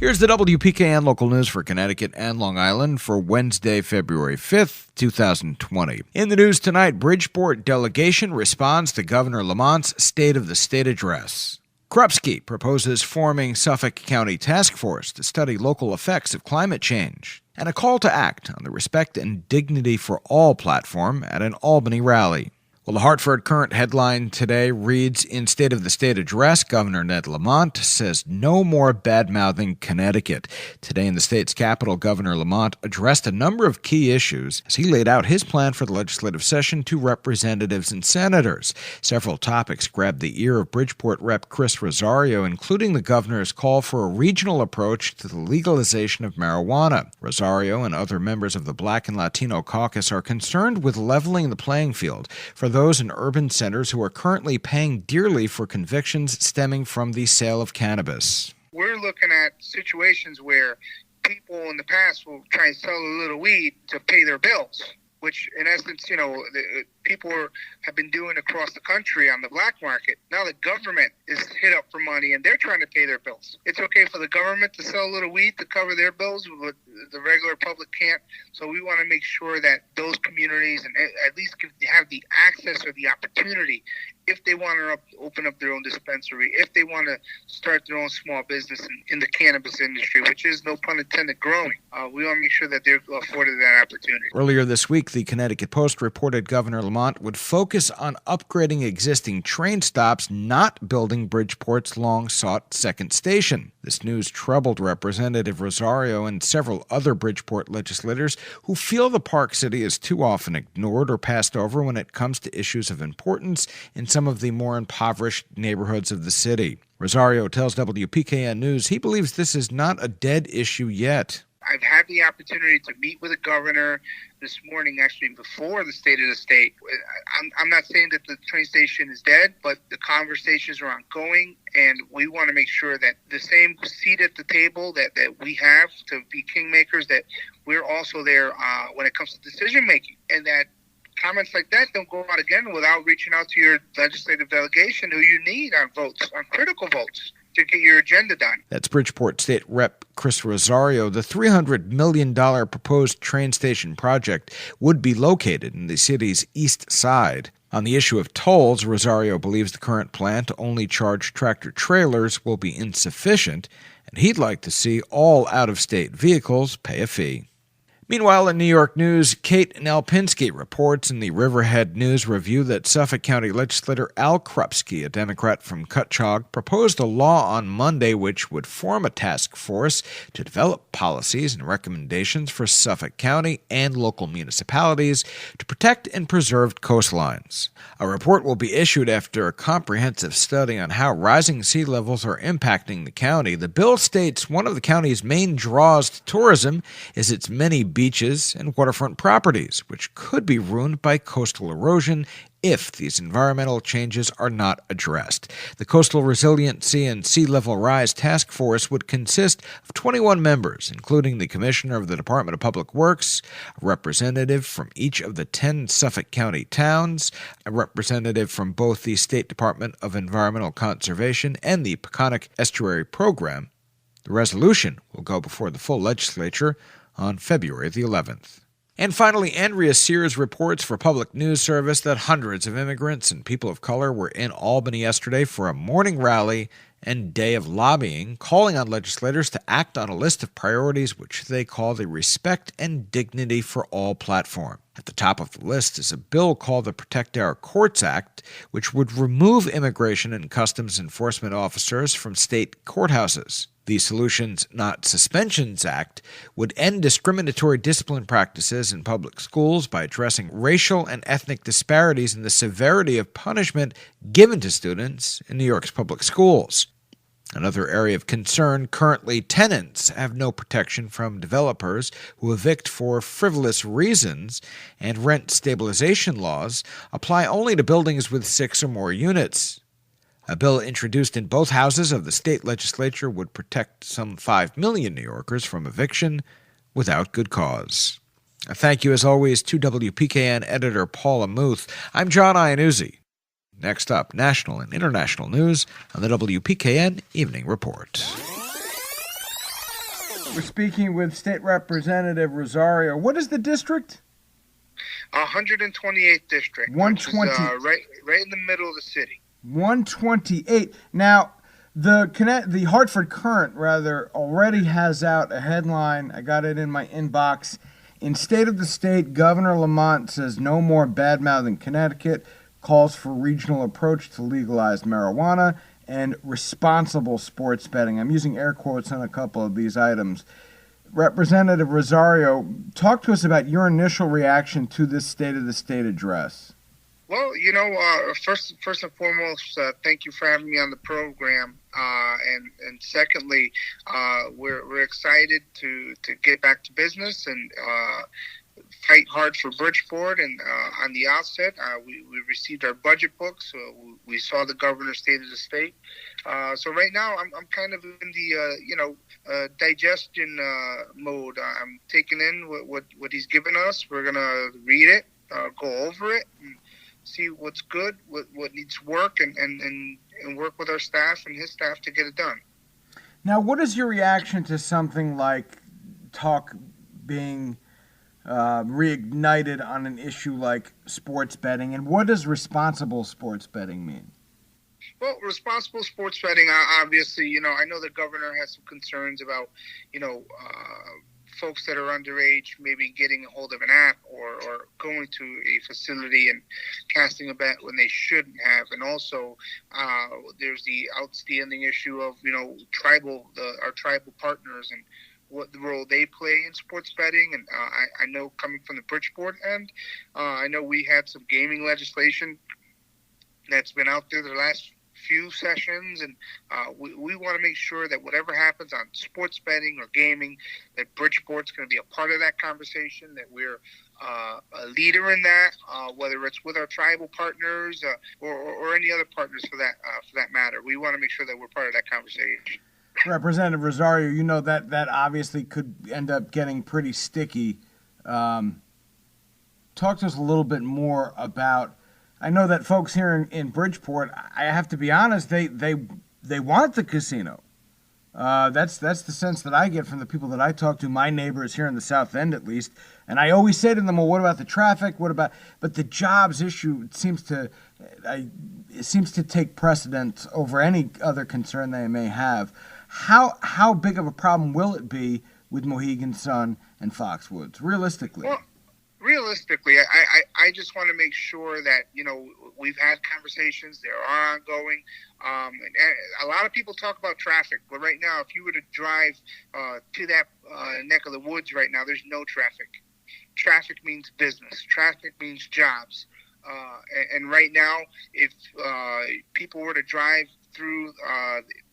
Here's the WPKN local news for Connecticut and Long Island for Wednesday, February 5th, 2020. In the news tonight, Bridgeport delegation responds to Governor Lamont's State of the State address. Krupski proposes forming Suffolk County Task Force to study local effects of climate change. And a call to act on the Respect and Dignity for All platform at an Albany rally. Well, the Hartford Current headline today reads, in State of the State address, Governor Ned Lamont says no more bad-mouthing Connecticut. Today in the state's capital, Governor Lamont addressed a number of key issues as he laid out his plan for the legislative session to representatives and senators. Several topics grabbed the ear of Bridgeport Rep. Chris Rosario, including the governor's call for a regional approach to the legalization of marijuana. Rosario and other members of the Black and Latino caucus are concerned with leveling the playing field for those in urban centers who are currently paying dearly for convictions stemming from the sale of cannabis. We're looking at situations where people in the past will try and sell a little weed to pay their bills, which in essence, people have been doing across the country on the black market. Now the government is hit up for money and they're trying to pay their bills. It's okay for the government to sell a little weed to cover their bills, but the regular public can't. So we want to make sure that those communities and at least have the access or the opportunity, if they want to open up their own dispensary, if they want to start their own small business in the cannabis industry, which is, no pun intended, growing. We want to make sure that they're afforded that opportunity. Earlier this week, the Connecticut Post reported Governor Lamont would focus on upgrading existing train stops, not building Bridgeport's long-sought second station. This news troubled Representative Rosario and several other Bridgeport legislators who feel the Park City is too often ignored or passed over when it comes to issues of importance in some of the more impoverished neighborhoods of the city. Rosario tells WPKN News he believes this is not a dead issue yet. I've had the opportunity to meet with the governor this morning, actually, before the State of the State. I'm not saying that the train station is dead, but the conversations are ongoing, and we want to make sure that the same seat at the table that we have to be kingmakers, that we're also there when it comes to decision-making, and that comments like that don't go out again without reaching out to your legislative delegation who you need on votes, on critical votes, to get your agenda done. That's Bridgeport State Rep. Chris Rosario. The $300 million proposed train station project would be located in the city's east side. On the issue of tolls, Rosario believes the current plan to only charge tractor-trailers will be insufficient, and he'd like to see all out-of-state vehicles pay a fee. Meanwhile, in New York news, Kate Nalpinski reports in the Riverhead News Review that Suffolk County Legislator Al Krupski, a Democrat from Cutchogue, proposed a law on Monday which would form a task force to develop policies and recommendations for Suffolk County and local municipalities to protect and preserve coastlines. A report will be issued after a comprehensive study on how rising sea levels are impacting the county. The bill states one of the county's main draws to tourism is its many beaches and waterfront properties, which could be ruined by coastal erosion if these environmental changes are not addressed. The Coastal Resiliency and Sea Level Rise Task Force would consist of 21 members, including the Commissioner of the Department of Public Works, a representative from each of the 10 Suffolk County towns, a representative from both the State Department of Environmental Conservation and the Peconic Estuary Program. The resolution will go before the full legislature on February the 11th. And finally, Andrea Sears reports for Public News Service that hundreds of immigrants and people of color were in Albany yesterday for a morning rally and day of lobbying, calling on legislators to act on a list of priorities which they call the Respect and Dignity for All platform. At the top of the list is a bill called the Protect Our Courts Act, which would remove immigration and customs enforcement officers from state courthouses. The Solutions Not Suspensions Act would end discriminatory discipline practices in public schools by addressing racial and ethnic disparities in the severity of punishment given to students in New York's public schools. Another area of concern, currently tenants have no protection from developers who evict for frivolous reasons, and rent stabilization laws apply only to buildings with 6 or more units. A bill introduced in both houses of the state legislature would protect some 5 million New Yorkers from eviction without good cause. Thank you, as always, to WPKN editor Paula Muth. I'm John Iannuzzi. Next up, national and international news on the WPKN Evening Report. We're speaking with State Representative Rosario. What is the district? 128th district. 120. Right in the middle of the city. 128. Now, the Hartford Courant, already has out a headline. I got it in my inbox. In State of the State, Governor Lamont says no more bad-mouthing Connecticut, calls for regional approach to legalized marijuana, and responsible sports betting. I'm using air quotes on a couple of these items. Representative Rosario, talk to us about your initial reaction to this State of the State address. Well, first and foremost, thank you for having me on the program. And secondly, we're excited to get back to business and fight hard for Bridgeport. And on the outset, we received our budget book, so we saw the governor's State of the State. So right now, I'm kind of in the digestion mode. I'm taking in what he's given us. We're gonna read it, go over it, and see what's good, what needs work, and work with our staff and his staff to get it done. Now, what is your reaction to something like talk being reignited on an issue like sports betting, and what does responsible sports betting mean? Well, responsible sports betting, obviously, I know the governor has some concerns about, folks that are underage maybe getting a hold of an app or going to a facility and casting a bet when they shouldn't have. And also, there's the outstanding issue of, our tribal partners and what the role they play in sports betting. And I know coming from the Bridgeport end, I know we had some gaming legislation that's been out there the last few sessions, and we want to make sure that whatever happens on sports betting or gaming, that Bridgeport's going to be a part of that conversation, that we're a leader in that, whether it's with our tribal partners or any other partners for that matter. We want to make sure that we're part of that conversation. Representative Rosario, that obviously could end up getting pretty sticky. Talk to us a little bit more about. I know that folks here in Bridgeport, I have to be honest, they want the casino. That's the sense that I get from the people that I talk to, my neighbors here in the South End at least. And I always say to them, well, what about the traffic? But the jobs issue seems to take precedence over any other concern they may have. How big of a problem will it be with Mohegan Sun and Foxwoods, realistically? Well, realistically, I just want to make sure that, we've had conversations, they are ongoing. And a lot of people talk about traffic, but right now, if you were to drive to that neck of the woods right now, there's no traffic. Traffic means business. Traffic means jobs. And right now, if people were to drive through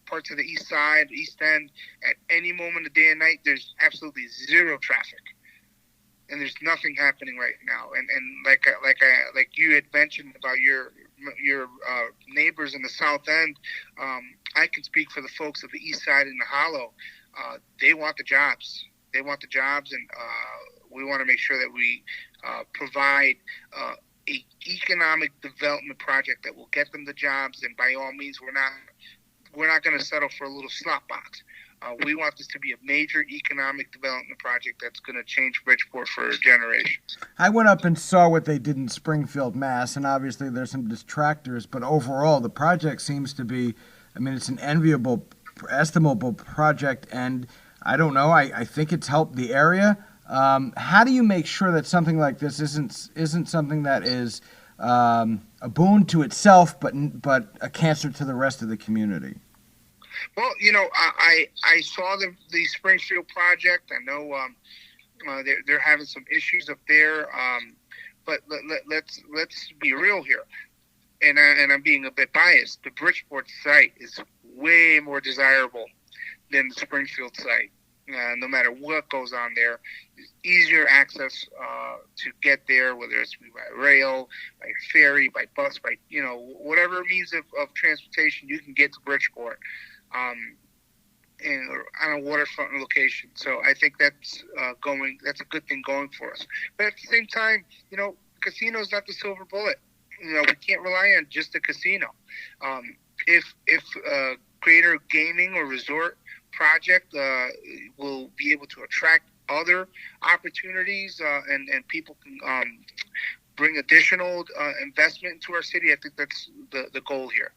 parts of the east side, east end, at any moment of day and night, there's absolutely zero traffic. And there's nothing happening right now. And like you had mentioned about your neighbors in the South End, I can speak for the folks of the East Side and the Hollow. They want the jobs. They want the jobs, and we want to make sure that we provide a economic development project that will get them the jobs. And by all means, we're not going to settle for a little slot box. We want this to be a major economic development project that's going to change Bridgeport for generations. I went up and saw what they did in Springfield, Mass., and obviously there's some detractors, but overall the project seems to be, it's an enviable, estimable project, and I don't know, I think it's helped the area. How do you make sure that something like this isn't something that is a boon to itself, but a cancer to the rest of the community? Well, I saw the Springfield project. I know they're having some issues up there, but let's be real here. And I'm being a bit biased. The Bridgeport site is way more desirable than the Springfield site. No matter what goes on there, it's easier access to get there, whether it's by rail, by ferry, by bus, by whatever means of transportation you can get to Bridgeport. And on a waterfront location. So I think that's a good thing going for us. But at the same time, casino is not the silver bullet. We can't rely on just the casino. If greater gaming or resort project will be able to attract other opportunities and people can bring additional investment into our city. I think that's the goal here.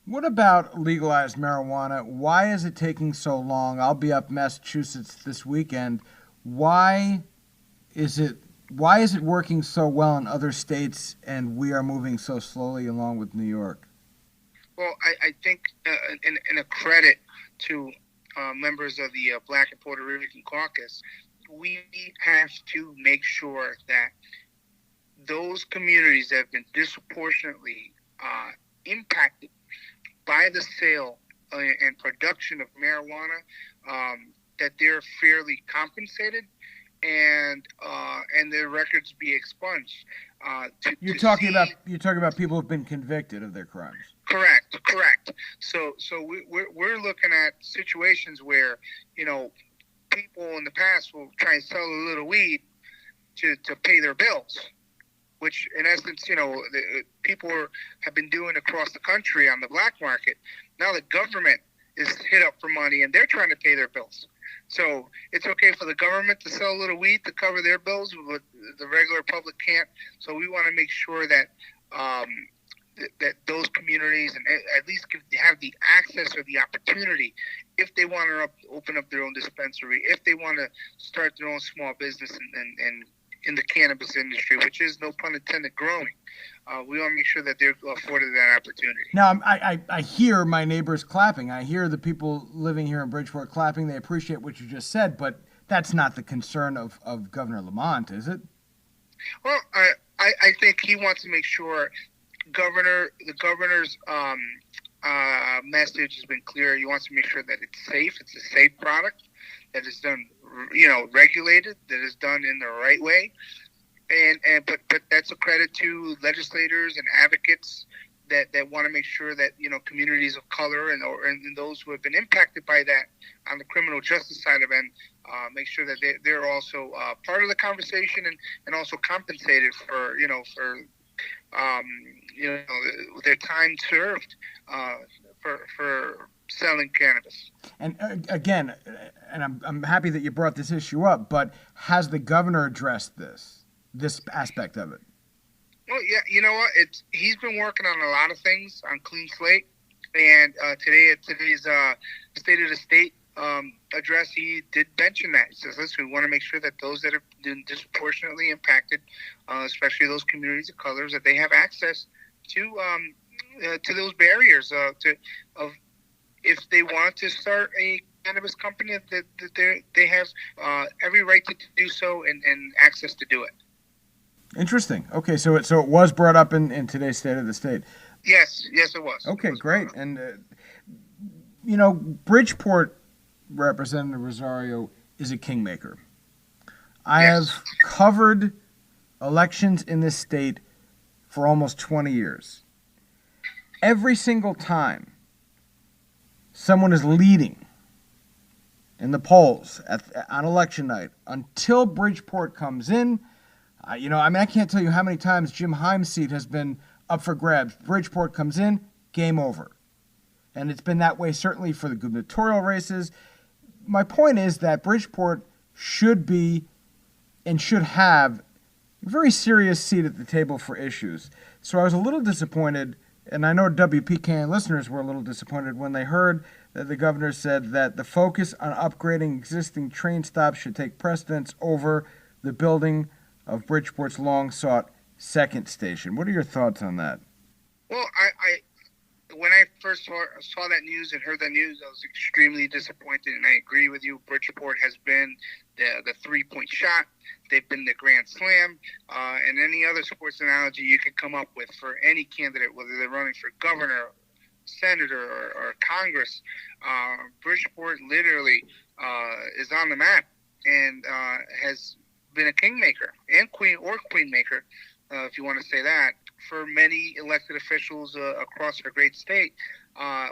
What about legalized marijuana? Why is it taking so long? I'll be up in Massachusetts this weekend. Why is it working so well in other states and we are moving so slowly along with New York? Well, I think in a credit to members of the Black and Puerto Rican Caucus, we have to make sure that those communities that have been disproportionately impacted by the sale and production of marijuana, that they're fairly compensated and their records be expunged. You're talking about people who've been convicted of their crimes. Correct. So we're looking at situations where, people in the past will try and sell a little weed to pay their bills, which in essence, people have been doing across the country on the black market. Now the government is hit up for money and they're trying to pay their bills. So it's okay for the government to sell a little weed to cover their bills, but the regular public can't. So we want to make sure that that those communities and at least have the access or the opportunity, if they want to open up their own dispensary, if they want to start their own small business and in the cannabis industry, which is, no pun intended, growing. We want to make sure that they're afforded that opportunity. Now, I hear my neighbors clapping. I hear the people living here in Bridgeport clapping. They appreciate what you just said, but that's not the concern of Governor Lamont, is it? Well, I think he wants to make sure the governor's message has been clear. He wants to make sure that it's safe. It's a safe product, that is done, regulated, that is done in the right way. But that's a credit to legislators and advocates that want to make sure that, communities of color and those who have been impacted by that on the criminal justice side of it, make sure that they're also part of the conversation and also compensated for their time served for selling cannabis. And again, and I'm happy that you brought this issue up, but has the governor addressed this aspect of it? Well, yeah, you know what? He's been working on a lot of things on Clean Slate, and today's State of the State address, he did mention that. He says, listen, we want to make sure that those that have been disproportionately impacted, especially those communities of colors, that they have access to those barriers if they want to start a cannabis company, that they have every right to do so and access to do it. Interesting. Okay, so it was brought up in today's State of the State. Yes, it was. Okay, great. And Bridgeport Representative Rosario is a kingmaker. I have covered elections in this state for almost 20 years. Every single time someone is leading in the polls on election night, until Bridgeport comes in, I can't tell you how many times Jim Himes' seat has been up for grabs. Bridgeport comes in, game over. And it's been that way certainly for the gubernatorial races. My point is that Bridgeport should be and should have a very serious seat at the table for issues. So I was a little disappointed, and I know WPKN listeners were a little disappointed when they heard that the governor said that the focus on upgrading existing train stops should take precedence over the building of Bridgeport's long-sought second station. What are your thoughts on that? Well, when I first saw that news and heard that news, I was extremely disappointed, and I agree with you. Bridgeport has been the three-point shot. They've been the Grand Slam, and any other sports analogy you could come up with for any candidate, whether they're running for governor, senator, or Congress. Bridgeport literally is on the map and has been a kingmaker and queenmaker, if you want to say that, for many elected officials across our great state.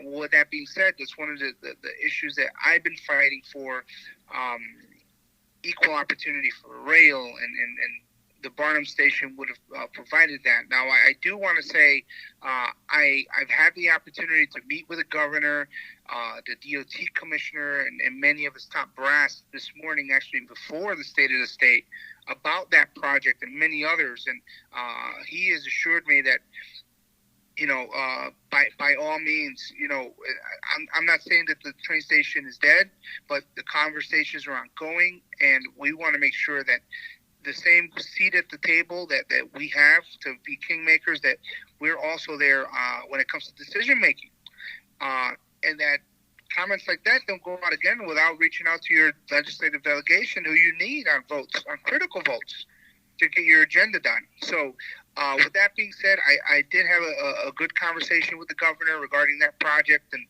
With that being said, that's one of the issues that I've been fighting for, equal opportunity for rail and the Barnum station would have provided that. Now, I do want to say I've had the opportunity to meet with the governor, the DOT commissioner, and many of his top brass this morning, actually before the State of the State, about that project and many others. And he has assured me that, by all means, I'm not saying that the train station is dead, but the conversations are ongoing, and we want to make sure that the same seat at the table that we have to be kingmakers, that we're also there when it comes to decision making, and that comments like that don't go out again without reaching out to your legislative delegation, who you need on votes, on critical votes, to get your agenda done. So with that being said, I did have a good conversation with the governor regarding that project, and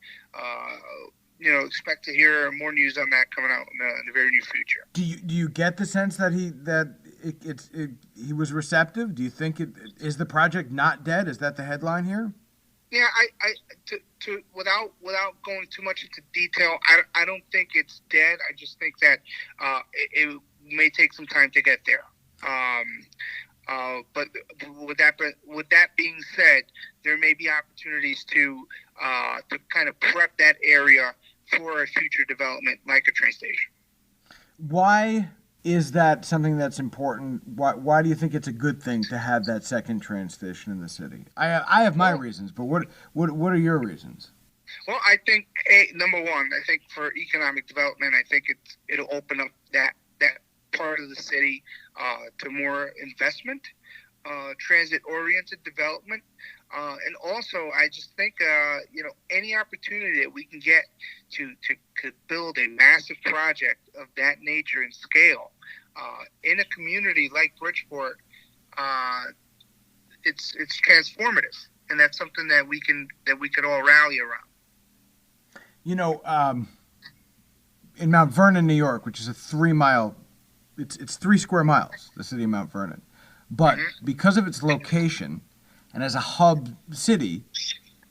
expect to hear more news on that coming out in the very near future. Do you get the sense that he was receptive? Do you think is the project not dead? Is that the headline here? Yeah, without going too much into detail, I don't think it's dead. I just think that it may take some time to get there. But with that being said, there may be opportunities to kind of prep that area for a future development like a train station. Why is that something that's important? Why do you think it's a good thing to have that second train station in the city? I have my reasons, but what are your reasons? Well, I think number one, I think for economic development, I think it'll open up that part of the city to more investment, transit-oriented development, and also I just think any opportunity that we can get to build a massive project of that nature and scale in a community like Bridgeport, it's transformative, and that's something that we could all rally around. In Mount Vernon, New York, which is a 3-mile. It's 3 square miles, the city of Mount Vernon. But because of its location and as a hub city,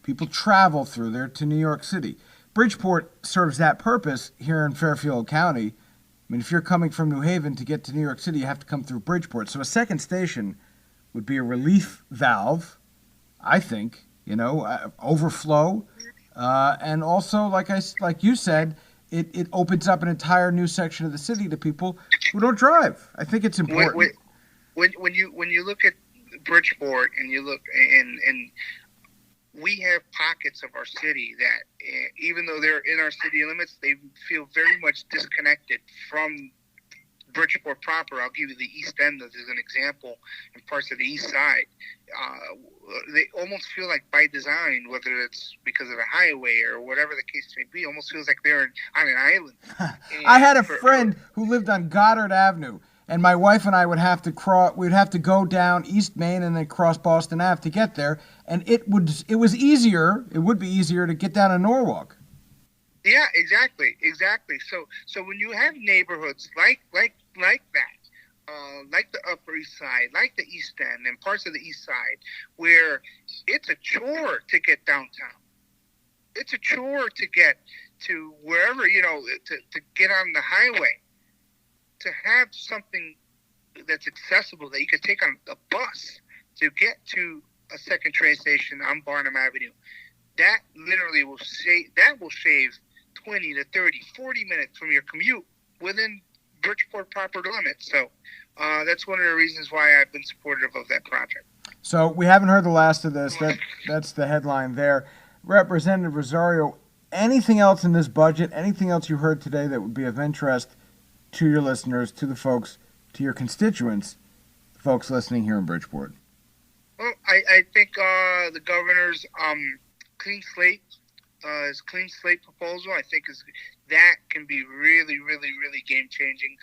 people travel through there to New York City. Bridgeport serves that purpose here in Fairfield County. I mean, if you're coming from New Haven to get to New York City, you have to come through Bridgeport. So a second station would be a relief valve, I think, overflow. And also, like you said, it opens up an entire new section of the city to people who don't drive. I think it's important. When you look at Bridgeport and you look and we have pockets of our city that even though they're in our city limits, they feel very much disconnected from Bridgeport proper. I'll give you the East End as an example, and parts of the East Side. They almost feel like by design, whether it's because of a highway or whatever the case may be, almost feels like they're on an island. I had a friend who lived on Goddard Avenue, and my wife and I would have to we'd have to go down East Main and then cross Boston Ave to get there, and it would be easier to get down to Norwalk. Yeah, exactly. So when you have neighborhoods like that, like the Upper East Side, like the East End, and parts of the East Side, where it's a chore to get downtown. It's a chore to get to wherever, to get on the highway. To have something that's accessible that you could take on a bus to get to a second train station on Barnum Avenue, that literally will shave 20 to 30, 40 minutes from your commute within Bridgeport proper limits. So that's one of the reasons why I've been supportive of that project. So we haven't heard the last of this. That's the headline there. Representative Rosario, anything else in this budget, anything else you heard today that would be of interest to your listeners, to the folks, to your constituents, folks listening here in Bridgeport? Well, I think the governor's clean slate proposal, I think that can be really, really, really game changing.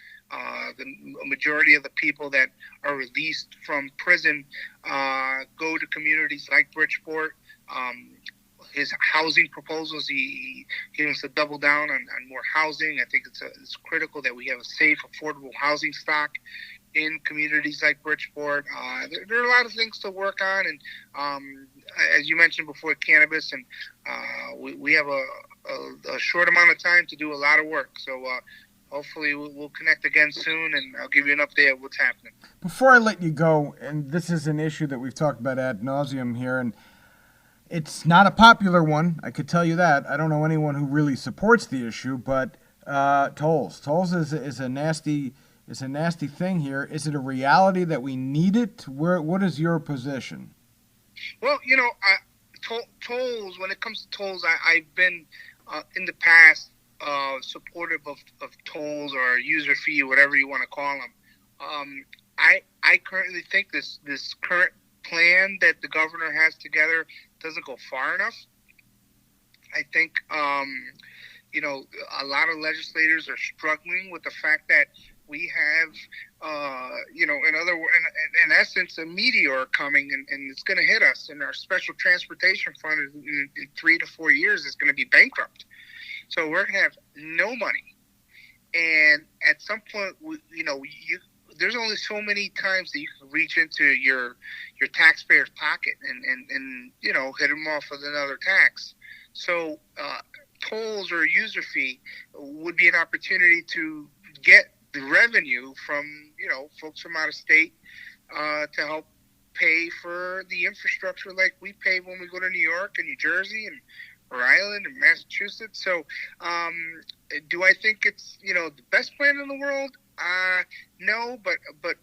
The majority of the people that are released from prison go to communities like Bridgeport. His housing proposals, he wants to double down on more housing. I think it's critical that we have a safe, affordable housing stock in communities like Bridgeport. There are a lot of things to work on, and as you mentioned before, cannabis, and we have a short amount of time to do a lot of work. So hopefully we'll connect again soon, and I'll give you an update of what's happening. Before I let you go, and this is an issue that we've talked about ad nauseum here, and it's not a popular one, I could tell you that. I don't know anyone who really supports the issue, but tolls. Tolls is a nasty thing here. Is it a reality that we need it? What is your position? Well, tolls. When it comes to tolls, I've been in the past supportive of tolls or user fee, whatever you want to call them. I currently think this current plan that the governor has together doesn't go far enough. I think a lot of legislators are struggling with the fact that we have in essence a meteor coming, and it's going to hit us, and our special transportation fund in 3 to 4 years is going to be bankrupt. So we're going to have no money, and at some point, there's only so many times that you can reach into your taxpayer's pocket and hit them off with another tax. So tolls or a user fee would be an opportunity to get the revenue from folks from out of state to help pay for the infrastructure like we pay when we go to New York and New Jersey and Rhode Island and Massachusetts. So do I think it's the best plan in the world? No, but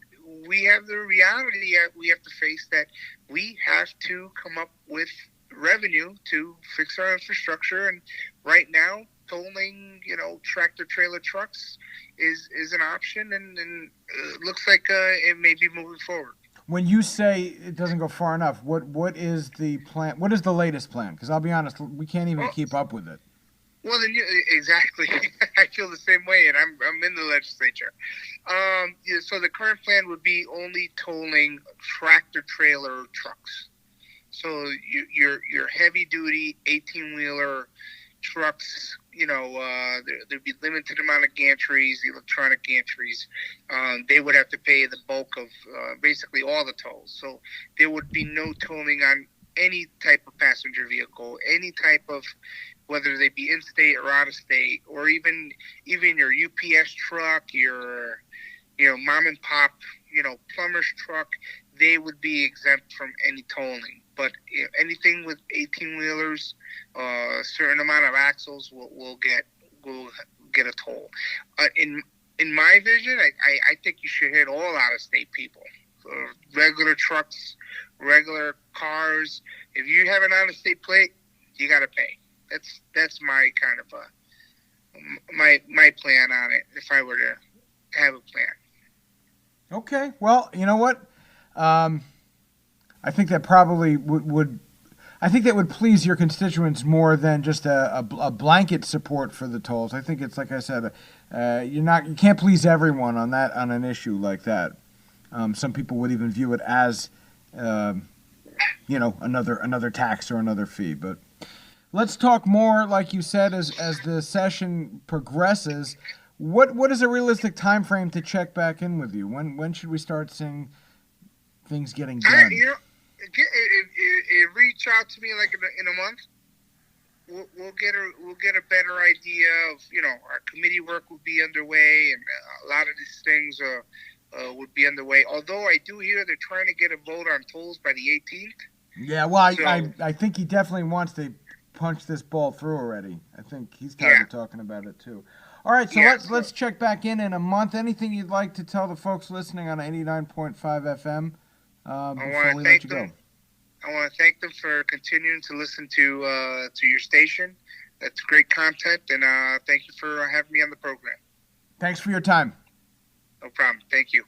we have the reality we have to face that we have to come up with revenue to fix our infrastructure. And right now, tolling, tractor trailer trucks is an option, and it looks like it may be moving forward. When you say it doesn't go far enough, what is the plan? What is the latest plan? Because I'll be honest, we can't even keep up with it. Well, then exactly. I feel the same way, and I'm in the legislature. So the current plan would be only tolling tractor trailer trucks. So your heavy duty 18-wheeler trucks, there'd be limited amount of gantries, electronic gantries. They would have to pay the bulk of basically all the tolls. So there would be no tolling on any type of passenger vehicle, any type of, whether they be in-state or out-of-state, or even your UPS truck, your mom and pop, plumber's truck, they would be exempt from any tolling. But anything with 18-wheelers, a certain amount of axles will get a toll. In my vision, I think you should hit all out-of-state people. Regular trucks, regular cars. If you have an out-of-state plate, you got to pay. That's my kind of my plan on it. If I were to have a plan. Okay. Well, you know what? I think that probably would I think that would please your constituents more than just a blanket support for the tolls. I think it's like I said, you can't please everyone on an issue like that. Some people would even view it as another tax or another fee. But let's talk more, like you said, as the session progresses. What is a realistic time frame to check back in with you? When should we start seeing things getting done? Reach out to me like in a month. We'll get a better idea of our committee work will be underway, and a lot of these things would be underway. Although I do hear they're trying to get a vote on tolls by the 18th. Yeah, well, I think he definitely wants to punch this ball through already. I think he's tired of talking about it too. All right, so let's check back in a month. Anything you'd like to tell the folks listening on 89.5 FM before we let you go? I want to thank them for continuing to listen to your station. That's great content, and thank you for having me on the program. Thanks for your time. No problem. Thank you.